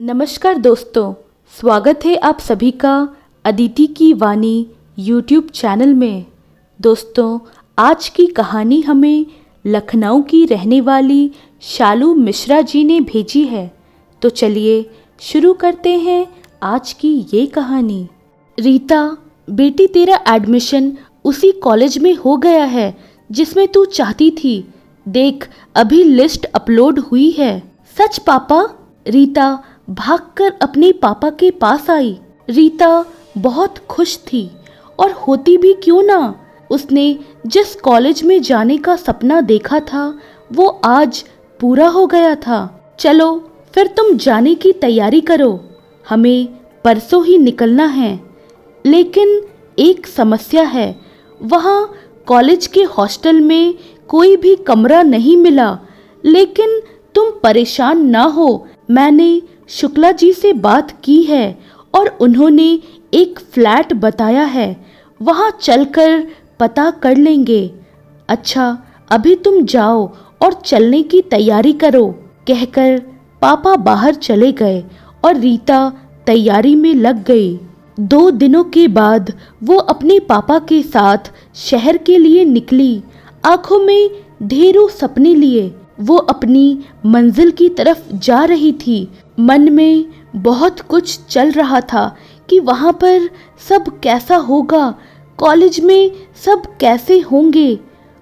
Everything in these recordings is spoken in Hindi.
नमस्कार दोस्तों, स्वागत है आप सभी का अदिति की वाणी यूट्यूब चैनल में। दोस्तों, आज की कहानी हमें लखनऊ की रहने वाली शालू मिश्रा जी ने भेजी है। तो चलिए शुरू करते हैं आज की ये कहानी। रीता बेटी, तेरा एडमिशन उसी कॉलेज में हो गया है जिसमें तू चाहती थी। देख, अभी लिस्ट अपलोड हुई है। सच पापा? रीता भागकर अपने पापा के पास आई। रीता बहुत खुश थी, और होती भी क्यों ना। उसने जिस कॉलेज में जाने का सपना देखा था वो आज पूरा हो गया था। चलो फिर तुम जाने की तैयारी करो, हमें परसों ही निकलना है। लेकिन एक समस्या है, वहाँ कॉलेज के हॉस्टल में कोई भी कमरा नहीं मिला। लेकिन तुम परेशान ना हो, मैंने शुक्ला जी से बात की है और उन्होंने एक फ्लैट बताया है, वहाँ चलकर पता कर लेंगे। अच्छा, अभी तुम जाओ और चलने की तैयारी करो, कहकर पापा बाहर चले गए और रीता तैयारी में लग गई। 2 दिनों के बाद वो अपने पापा के साथ शहर के लिए निकली, आंखों में ढेरों सपने लिए। वो अपनी मंजिल की तरफ जा रही थी। मन में बहुत कुछ चल रहा था कि वहाँ पर सब कैसा होगा, कॉलेज में सब कैसे होंगे,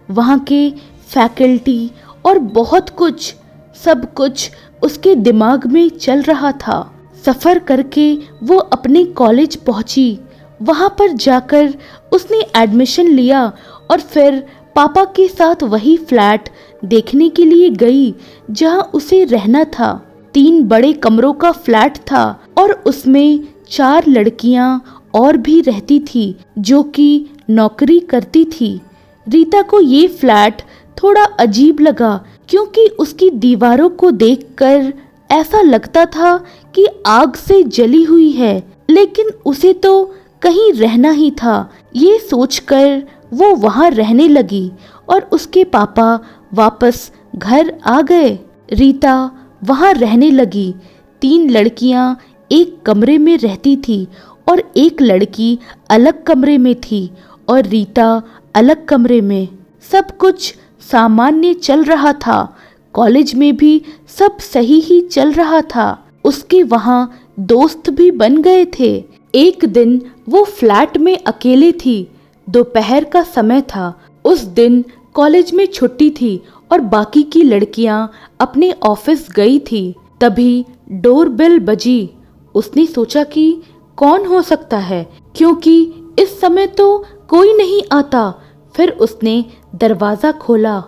वहाँ के फैकल्टी और बहुत कुछ, सब कुछ उसके दिमाग में चल रहा था। सफ़र करके वो अपने कॉलेज पहुँची। वहाँ पर जाकर उसने एडमिशन लिया और फिर पापा के साथ वही फ्लैट देखने के लिए गई जहाँ उसे रहना था। 3 बड़े कमरों का फ्लैट था और उसमें 4 लड़कियां और भी रहती थी जो कि नौकरी करती थी। रीता को ये फ्लैट थोड़ा अजीब लगा, क्योंकि उसकी दीवारों को देखकर ऐसा लगता था कि आग से जली हुई है। लेकिन उसे तो कहीं रहना ही था। ये सोचकर वो वहाँ रहने लगी और उसके पापा वापस घर आ गए। रीता वहाँ रहने लगी। 3 लड़कियाँ एक कमरे में रहती थी और एक लड़की अलग कमरे में थी और रीता अलग कमरे में। सब कुछ सामान्य चल रहा था। कॉलेज में भी सब सही ही चल रहा था। उसके वहाँ दोस्त भी बन गए थे। एक दिन वो फ्लैट में अकेले थी। दोपहर का समय था। उस दिन कॉलेज में छुट्टी थी और बाकी की लड़कियां अपने ऑफिस गई थी। तभी डोरबेल बजी। उसने सोचा कि कौन हो सकता है, क्योंकि इस समय तो कोई नहीं आता। फिर उसने दरवाज़ा खोला।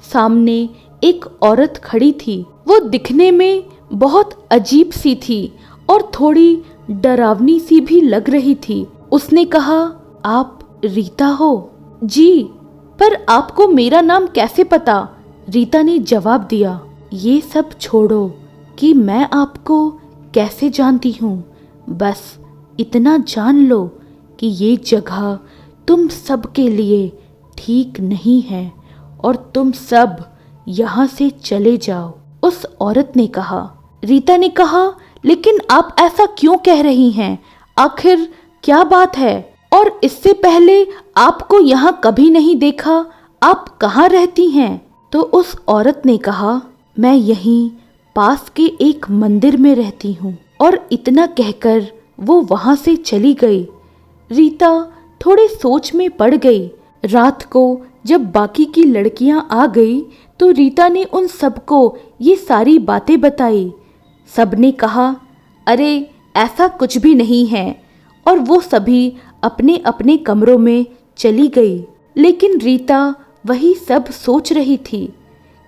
सामने एक औरत खड़ी थी। वो दिखने में बहुत अजीब सी थी और थोड़ी डरावनी सी भी लग रही थी। उसने कहा, आप रीता हो? जी, पर आपको मेरा नाम कैसे पता? रीता ने जवाब दिया। ये सब छोड़ो कि मैं आपको कैसे जानती हूँ, बस इतना जान लो कि ये जगह तुम सब के लिए ठीक नहीं है और तुम सब यहाँ से चले जाओ, उस औरत ने कहा। रीता ने कहा, लेकिन आप ऐसा क्यों कह रही हैं? आखिर क्या बात है? और इससे पहले आपको यहाँ कभी नहीं देखा। आप कहाँ रहती हैं? तो उस औरत ने कहा, मैं यहीं पास के एक मंदिर में रहती हूँ। और इतना कहकर वो वहाँ से चली गई। रीता थोड़ी सोच में पड़ गई। रात को जब बाकी की लड़कियाँ आ गई तो रीता ने उन सबको ये सारी बातें बताई। सबने कहा, अरे ऐसा कुछ भी नहीं है, और वो सभी अपने अपने कमरों में चली गई। लेकिन रीता वही सब सोच रही थी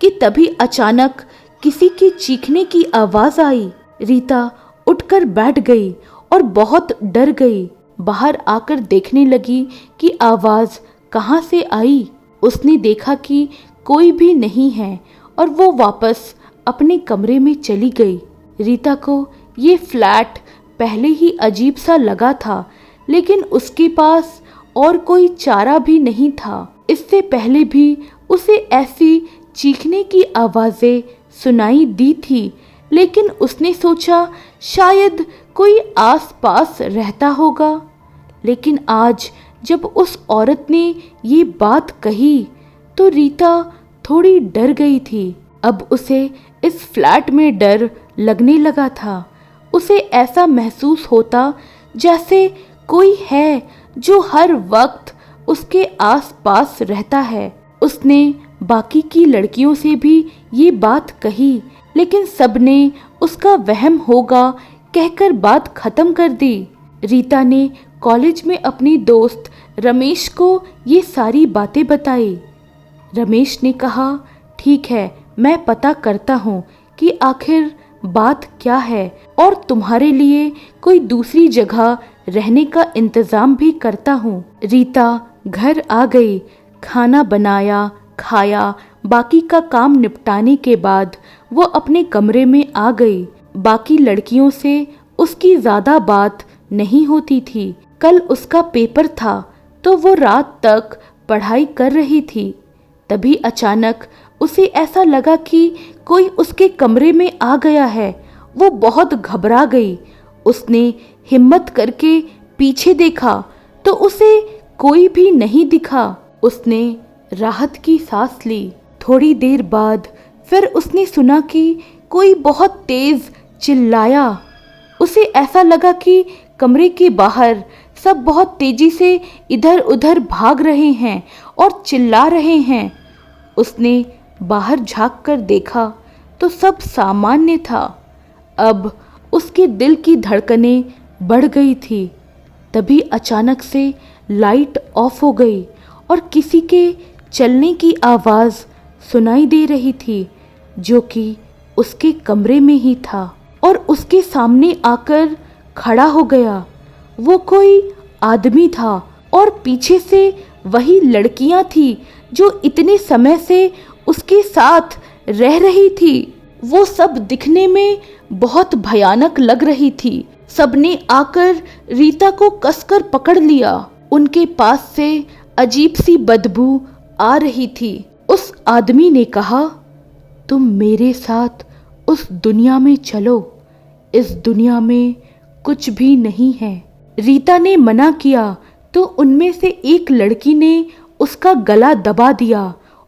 कि तभी अचानक किसी के चीखने की आवाज़ आई। रीता उठकर बैठ गई और बहुत डर गई। बाहर आकर देखने लगी कि आवाज़ कहाँ से आई। उसने देखा कि कोई भी नहीं है और वो वापस अपने कमरे में चली गई। रीता को ये फ्लैट पहले ही अजीब सा लगा था, लेकिन उसके पास और कोई चारा भी नहीं था। इससे पहले भी उसे ऐसी चीखने की आवाज़ें सुनाई दी थी, लेकिन उसने सोचा शायद कोई आस-पास रहता होगा। लेकिन आज जब उस औरत ने ये बात कही तो रीता थोड़ी डर गई थी। अब उसे इस फ्लैट में डर लगने लगा था। उसे ऐसा महसूस होता जैसे कोई है जो हर वक्त उसके आस-पास रहता है। उसने बाकी की लड़कियों से भी ये बात कही, लेकिन सबने उसका वहम होगा कहकर बात खत्म कर दी। रीता ने कॉलेज में अपनी दोस्त रमेश को ये सारी बातें बताई। रमेश ने कहा, ठीक है, मैं पता करता हूँ कि आखिर बात क्या है और तुम्हारे लिए कोई दूसरी जगह रहने का इंतज़ाम भी करता हूँ। रीता घर आ गई, खाना बनाया, खाया। बाकी का काम निपटाने के बाद वो अपने कमरे में आ गई। बाकी लड़कियों से उसकी ज़्यादा बात नहीं होती थी। कल उसका पेपर था तो वो रात तक पढ़ाई कर रही थी। तभी अचानक उसे ऐसा लगा कि कोई उसके कमरे में आ गया है। वो बहुत घबरा गई। उसने हिम्मत करके पीछे देखा तो उसे कोई भी नहीं दिखा। उसने राहत की सांस ली। थोड़ी देर बाद फिर उसने सुना कि कोई बहुत तेज चिल्लाया। उसे ऐसा लगा कि कमरे के बाहर सब बहुत तेजी से इधर उधर भाग रहे हैं और चिल्ला रहे हैं। उसने बाहर झांक कर देखा तो सब सामान्य था। अब उसके दिल की धड़कनें बढ़ गई थी। तभी अचानक से लाइट ऑफ हो गई और किसी के चलने की आवाज़ सुनाई दे रही थी, जो कि उसके कमरे में ही था और उसके सामने आकर खड़ा हो गया। वो कोई आदमी था और पीछे से वही लड़कियां थी जो इतने समय से उसके साथ रह रही थी। वो सब दिखने में बहुत भयानक लग रही थी। सबने आकर रीता को कसकर पकड़ लिया। उनके पास से अजीब सी बदबू आ रही थी। उस आदमी ने कहा, तुम मेरे साथ उस दुनिया में चलो, इस दुनिया में कुछ भी नहीं है। रीता ने मना किया तो उनमें से एक लड़की ने उसका गला दबा दिया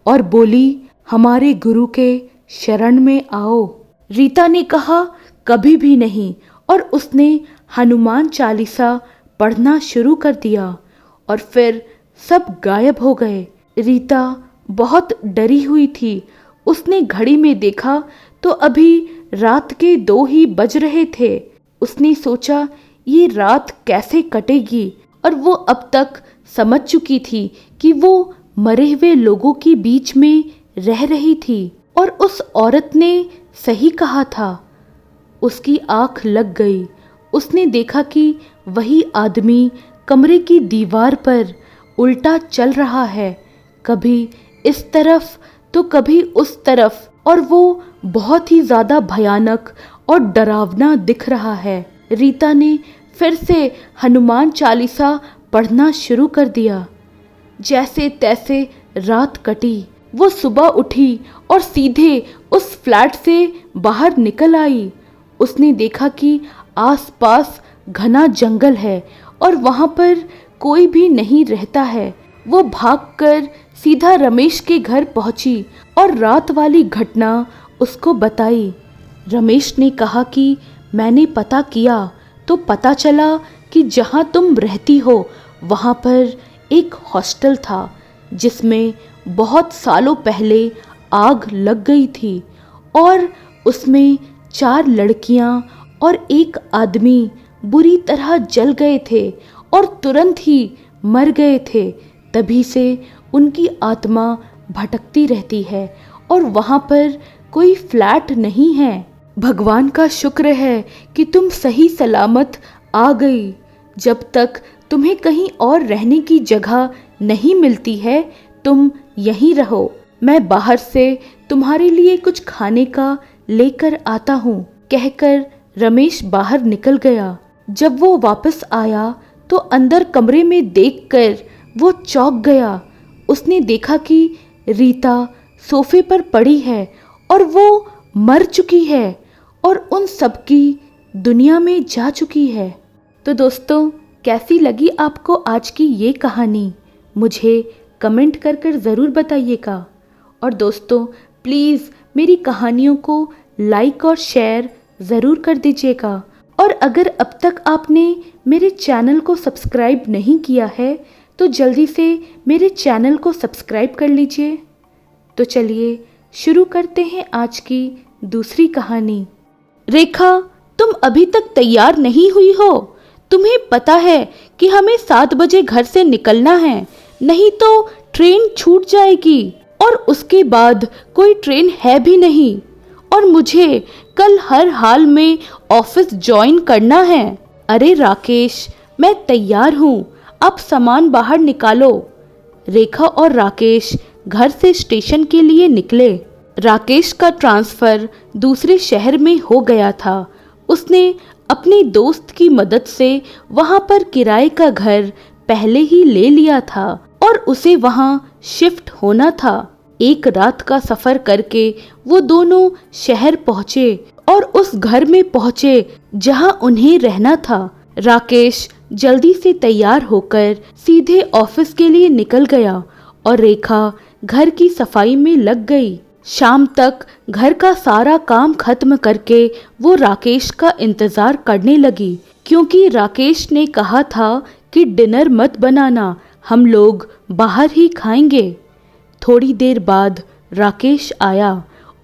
और बोली, हमारे गुरु के शरण में आओ। रीता ने कहा, कभी भी नहीं, और उसने हनुमान चालीसा पढ़ना शुरू कर दिया और फिर सब गायब हो गए। रीता बहुत डरी हुई थी। उसने घड़ी में देखा तो अभी रात के 2 ही बज रहे थे। उसने सोचा ये रात कैसे कटेगी, और वो अब तक समझ चुकी थी कि वो मरे हुए लोगों के बीच में रह रही थी और उस औरत ने सही कहा था। उसकी आंख लग गई। उसने देखा कि वही आदमी कमरे की दीवार पर उल्टा चल रहा है, कभी इस तरफ तो कभी उस तरफ, और वो बहुत ही ज़्यादा भयानक और डरावना दिख रहा है। रीता ने फिर से हनुमान चालीसा पढ़ना शुरू कर दिया। जैसे तैसे रात कटी। वो सुबह उठी और सीधे उस फ्लैट से बाहर निकल आई। उसने देखा कि आसपास घना जंगल है और वहाँ पर कोई भी नहीं रहता है। वो भागकर सीधा रमेश के घर पहुंची और रात वाली घटना उसको बताई। रमेश ने कहा कि मैंने पता किया तो पता चला कि जहाँ तुम रहती हो वहाँ पर एक हॉस्टल था जिसमें बहुत सालों पहले आग लग गई थी और उसमें 4 लड़कियाँ और एक आदमी बुरी तरह जल गए थे और तुरंत ही मर गए थे। तभी से उनकी आत्मा भटकती रहती है और वहाँ पर कोई फ्लैट नहीं है। भगवान का शुक्र है कि तुम सही सलामत आ गई। जब तक तुम्हें कहीं और रहने की जगह नहीं मिलती है तुम यहीं रहो। मैं बाहर से तुम्हारे लिए कुछ खाने का लेकर आता हूँ, कहकर रमेश बाहर निकल गया। जब वो वापस आया तो अंदर कमरे में देखकर वो चौंक गया। उसने देखा कि रीता सोफे पर पड़ी है और वो मर चुकी है। और उन सब की दुनिया में जा चुकी है। तो दोस्तों, कैसी लगी आपको आज की ये कहानी, मुझे कमेंट कर ज़रूर बताइएगा। और दोस्तों, प्लीज़ मेरी कहानियों को लाइक और शेयर ज़रूर कर दीजिएगा। और अगर अब तक आपने मेरे चैनल को सब्सक्राइब नहीं किया है तो जल्दी से मेरे चैनल को सब्सक्राइब कर लीजिए। तो चलिए शुरू करते हैं आज की दूसरी कहानी। रेखा, तुम अभी तक तैयार नहीं हुई हो? तुम्हें पता है कि हमें 7 बजे घर से निकलना है, नहीं तो ट्रेन छूट जाएगी और उसके बाद कोई ट्रेन है भी नहीं। और मुझे कल हर हाल में ऑफिस ज्वाइन करना है। अरे राकेश, मैं तैयार हूँ, आप सामान बाहर निकालो। रेखा और राकेश घर से स्टेशन के लिए निकले। राकेश का ट्रांसफ़र दूसरे शहर में हो गया था। उसने अपने दोस्त की मदद से वहाँ पर किराए का घर पहले ही ले लिया था और उसे वहाँ शिफ्ट होना था। एक रात का सफ़र करके वो दोनों शहर पहुँचे और उस घर में पहुँचे जहाँ उन्हें रहना था। राकेश जल्दी से तैयार होकर सीधे ऑफिस के लिए निकल गया और रेखा घर की सफाई में लग गई। शाम तक घर का सारा काम खत्म करके वो राकेश का इंतज़ार करने लगी, क्योंकि राकेश ने कहा था कि डिनर मत बनाना, हम लोग बाहर ही खाएंगे। थोड़ी देर बाद राकेश आया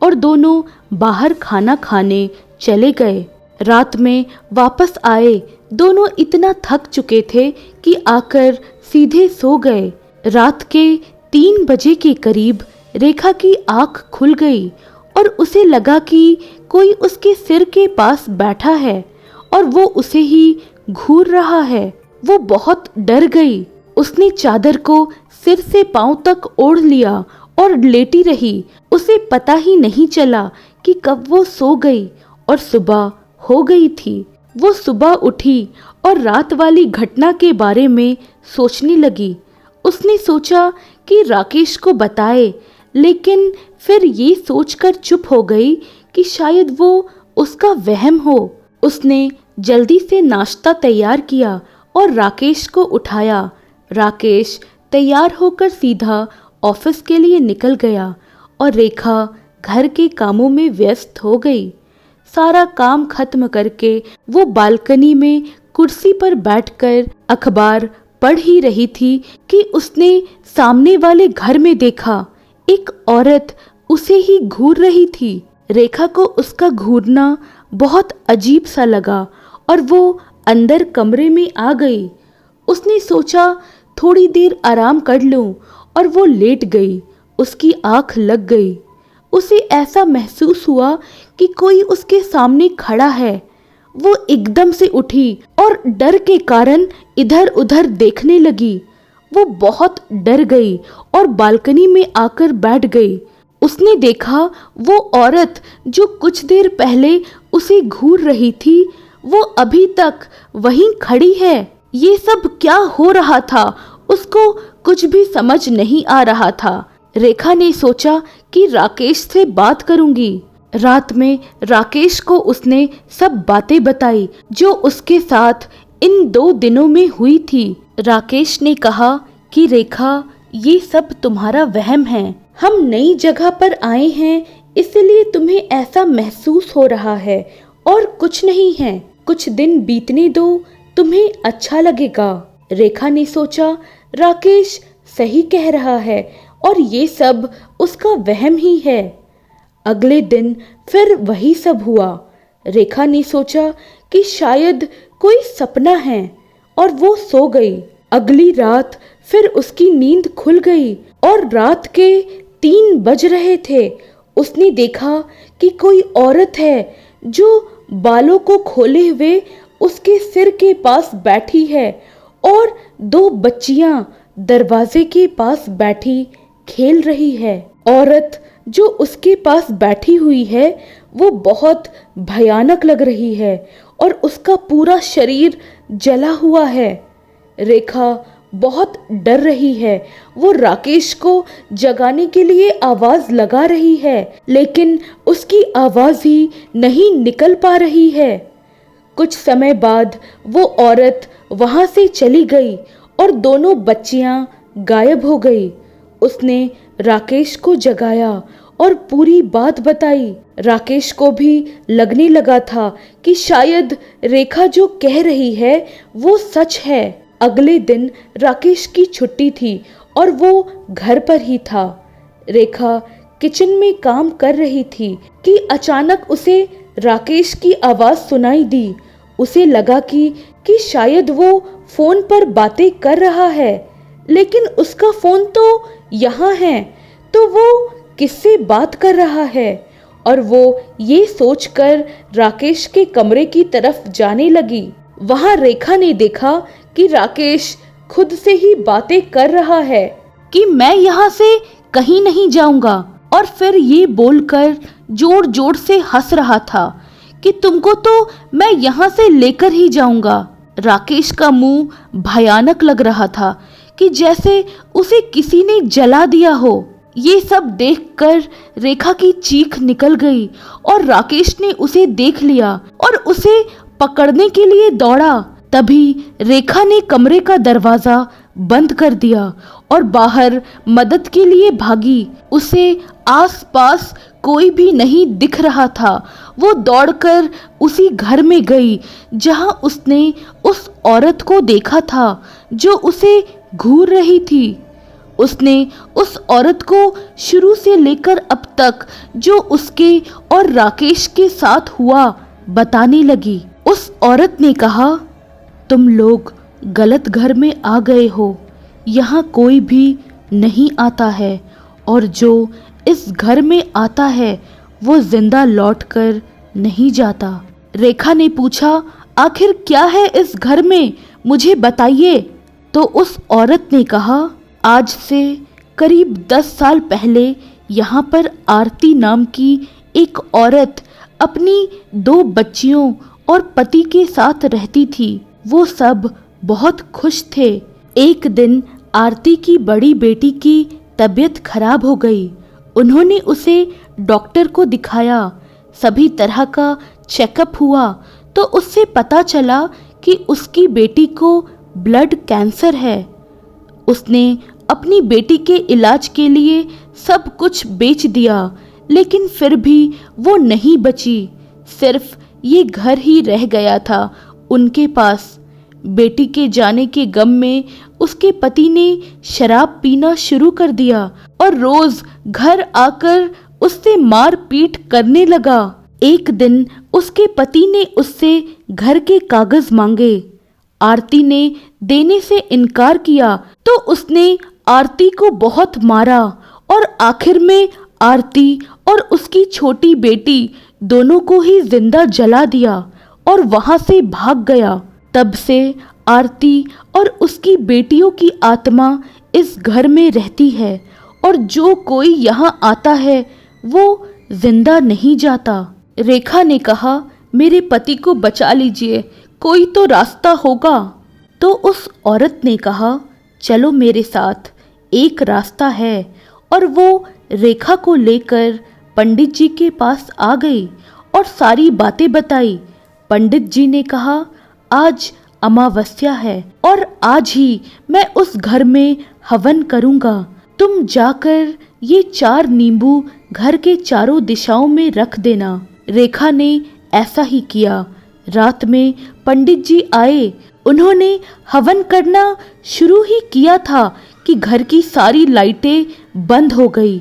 और दोनों बाहर खाना खाने चले गए। रात में वापस आए, दोनों इतना थक चुके थे कि आकर सीधे सो गए। रात के 3 बजे के करीब रेखा की आँख खुल गई और उसे लगा कि कोई उसके सिर के पास बैठा है और वो उसे ही घूर रहा है। वो बहुत डर गई। उसने चादर को सिर से पांव तक ओढ़ लिया और लेटी रही। उसे पता ही नहीं चला कि कब वो सो गई और सुबह हो गई थी। वो सुबह उठी और रात वाली घटना के बारे में सोचने लगी। उसने सोचा कि राकेश को बताए, लेकिन फिर ये सोचकर चुप हो गई कि शायद वो उसका वहम हो। उसने जल्दी से नाश्ता तैयार किया और राकेश को उठाया। राकेश तैयार होकर सीधा ऑफिस के लिए निकल गया और रेखा घर के कामों में व्यस्त हो गई। सारा काम खत्म करके वो बालकनी में कुर्सी पर बैठकर अखबार पढ़ ही रही थी कि उसने सामने वाले घर में देखा एक औरत उसे ही घूर रही थी। रेखा को उसका घूरना बहुत अजीब सा लगा और वो अंदर कमरे में आ गई। उसने सोचा थोड़ी देर आराम कर लूं और वो लेट गई। उसकी आंख लग गई। उसे ऐसा महसूस हुआ कि कोई उसके सामने खड़ा है। वो एकदम से उठी और डर के कारण इधर उधर देखने लगी। वो बहुत डर गई और बालकनी में आकर बैठ गई। उसने देखा वो औरत जो कुछ देर पहले उसे घूर रही थी, वो अभी तक वहीं खड़ी है। ये सब क्या हो रहा था, उसको कुछ भी समझ नहीं आ रहा था। रेखा ने सोचा कि राकेश से बात करूंगी। रात में राकेश को उसने सब बातें बताई जो उसके साथ इन 2 दिनों में हुई थी। राकेश ने कहा कि रेखा, ये सब तुम्हारा वहम है। हम नई जगह पर आए हैं, इसलिए तुम्हें ऐसा महसूस हो रहा है और कुछ नहीं है। कुछ दिन बीतने दो, तुम्हें अच्छा लगेगा। रेखा ने सोचा राकेश सही कह रहा है और ये सब उसका वहम ही है। अगले दिन फिर वही सब हुआ। रेखा ने सोचा कि शायद कोई सपना है और वो सो गई। अगली रात फिर उसकी नींद खुल गई और रात के 3 बज रहे थे। उसने देखा कि कोई औरत है जो बालों को खोले हुए उसके सिर के पास बैठी है और 2 बच्चियां दरवाजे के पास बैठी खेल रही है। औरत जो उसके पास बैठी हुई है वो बहुत भयानक लग रही है और उसका पूरा शरीर जला हुआ है। रेखा बहुत डर रही है। वो राकेश को जगाने के लिए आवाज लगा रही है, लेकिन उसकी आवाज ही नहीं निकल पा रही है। कुछ समय बाद वो औरत वहां से चली गई और दोनों बच्चियां गायब हो गई। उसने राकेश को जगाया और पूरी बात बताई। राकेश को भी लगने लगा था कि शायद रेखा जो कह रही है वो सच है। अगले दिन राकेश की छुट्टी थी और वो घर पर ही था। रेखा किचन में काम कर रही थी कि अचानक उसे राकेश की आवाज सुनाई दी। उसे लगा कि शायद वो फोन पर बातें कर रहा है, लेकिन उसका फोन तो यहाँ है, तो वो किससे बात कर रहा है। और वो ये सोचकर राकेश के कमरे की तरफ जाने लगी। वहां रेखा ने देखा कि राकेश खुद से ही बातें कर रहा है कि मैं यहाँ से कहीं नहीं जाऊंगा, और फिर ये बोलकर जोर जोर से हंस रहा था कि तुमको तो मैं यहाँ से लेकर ही जाऊंगा। राकेश का मुंह भयानक लग रहा था कि जैसे उसे किसी ने जला दिया हो। ये सब देखकर रेखा की चीख निकल गई और राकेश ने उसे देख लिया और उसे पकड़ने के लिए दौड़ा। तभी रेखा ने कमरे का दरवाजा बंद कर दिया और बाहर मदद के लिए भागी। उसे आसपास कोई भी नहीं दिख रहा था। वो दौड़कर उसी घर में गई जहां उसने उस औरत को देखा था जो उसे घूर रही थी। उसने उस औरत को शुरू से लेकर अब तक जो उसके और राकेश के साथ हुआ बताने लगी। उस औरत ने कहा, तुम लोग गलत घर में आ गए हो। यहाँ कोई भी नहीं आता है, और जो इस घर में आता है वो जिंदा लौटकर नहीं जाता। रेखा ने पूछा, आखिर क्या है इस घर में, मुझे बताइए। तो उस औरत ने कहा, आज से करीब 10 साल पहले यहाँ पर आरती नाम की एक औरत अपनी 2 बच्चियों और पति के साथ रहती थी। वो सब बहुत खुश थे। एक दिन आरती की बड़ी बेटी की तबीयत खराब हो गई। उन्होंने उसे डॉक्टर को दिखाया। सभी तरह का चेकअप हुआ तो उससे पता चला कि उसकी बेटी को ब्लड कैंसर है। उसने अपनी बेटी के इलाज के लिए सब कुछ बेच दिया, लेकिन फिर भी वो नहीं बची। सिर्फ ये घर ही रह गया था उनके पास। बेटी के जाने के गम में उसके पति ने शराब पीना शुरू कर दिया और रोज घर आकर उससे मार पीट करने लगा। एक दिन उसके पति ने उससे घर के कागज मांगे। आरती ने देने से इनकार किया तो उसने आरती को बहुत मारा और आखिर में आरती और उसकी छोटी बेटी दोनों को ही जिंदा जला दिया और वहां से भाग गया। तब से आरती और उसकी बेटियों की आत्मा इस घर में रहती है, और जो कोई यहाँ आता है वो जिंदा नहीं जाता। रेखा ने कहा, मेरे पति को बचा लीजिए, कोई तो रास्ता होगा। तो उस औरत ने कहा, चलो मेरे साथ, एक रास्ता है। और वो रेखा को लेकर पंडित जी के पास आ गई और सारी बातें बताई। पंडित जी ने कहा, आज अमावस्या है और आज ही मैं उस घर में हवन करूंगा। तुम जाकर ये 4 नींबू घर के चारों दिशाओं में रख देना। रेखा ने ऐसा ही किया। रात में पंडित जी आए। उन्होंने हवन करना शुरू ही किया था कि घर की सारी लाइटें बंद हो गई।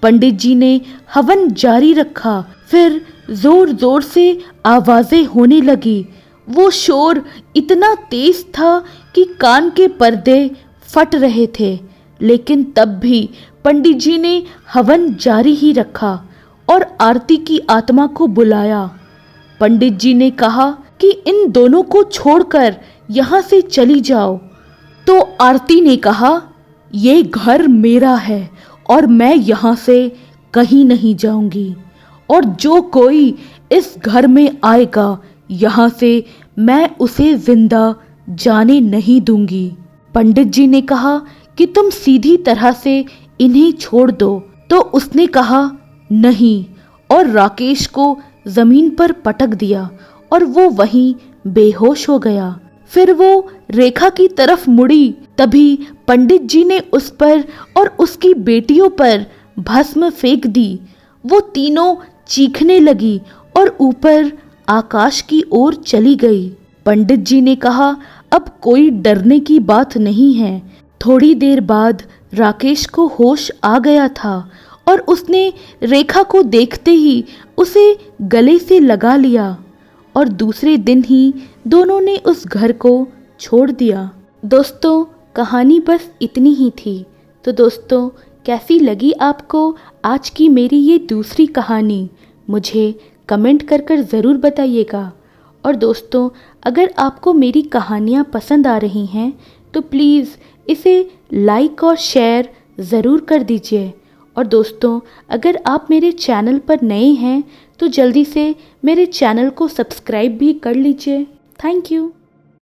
पंडित जी ने हवन जारी रखा। फिर जोर जोर से आवाजें होने लगी। वो शोर इतना तेज था कि कान के पर्दे फट रहे थे, लेकिन तब भी पंडित जी ने हवन जारी ही रखा और आरती की आत्मा को बुलाया। पंडित जी ने कहा कि इन दोनों को छोड़कर यहाँ से चली जाओ। तो आरती ने कहा, ये घर मेरा है और मैं यहाँ से कहीं नहीं जाऊंगी, और जो कोई इस घर में आएगा यहाँ से मैं उसे जिंदा जाने नहीं दूंगी। पंडित जी ने कहा कि तुम सीधी तरह से इन्हें छोड़ दो। तो उसने कहा नहीं, और राकेश को जमीन पर पटक दिया और वो वहीं बेहोश हो गया। फिर वो रेखा की तरफ मुड़ी, तभी पंडित जी ने उस पर और उसकी बेटियों पर भस्म फेंक दी। वो तीनों चीखने लगी और ऊपर आकाश की ओर चली गई। पंडित जी ने कहा, अब कोई डरने की बात नहीं है। थोड़ी देर बाद राकेश को होश आ गया था और उसने रेखा को देखते ही उसे गले से लगा लिया और दूसरे दिन ही दोनों ने उस घर को छोड़ दिया। दोस्तों, कहानी बस इतनी ही थी। तो दोस्तों, कैसी लगी आपको आज की मेरी ये दूसरी कहानी, मुझे कमेंट कर ज़रूर बताइएगा। और दोस्तों, अगर आपको मेरी कहानियाँ पसंद आ रही हैं तो प्लीज़ इसे लाइक और शेयर ज़रूर कर दीजिए। और दोस्तों, अगर आप मेरे चैनल पर नए हैं तो जल्दी से मेरे चैनल को सब्सक्राइब भी कर लीजिए। Thank you.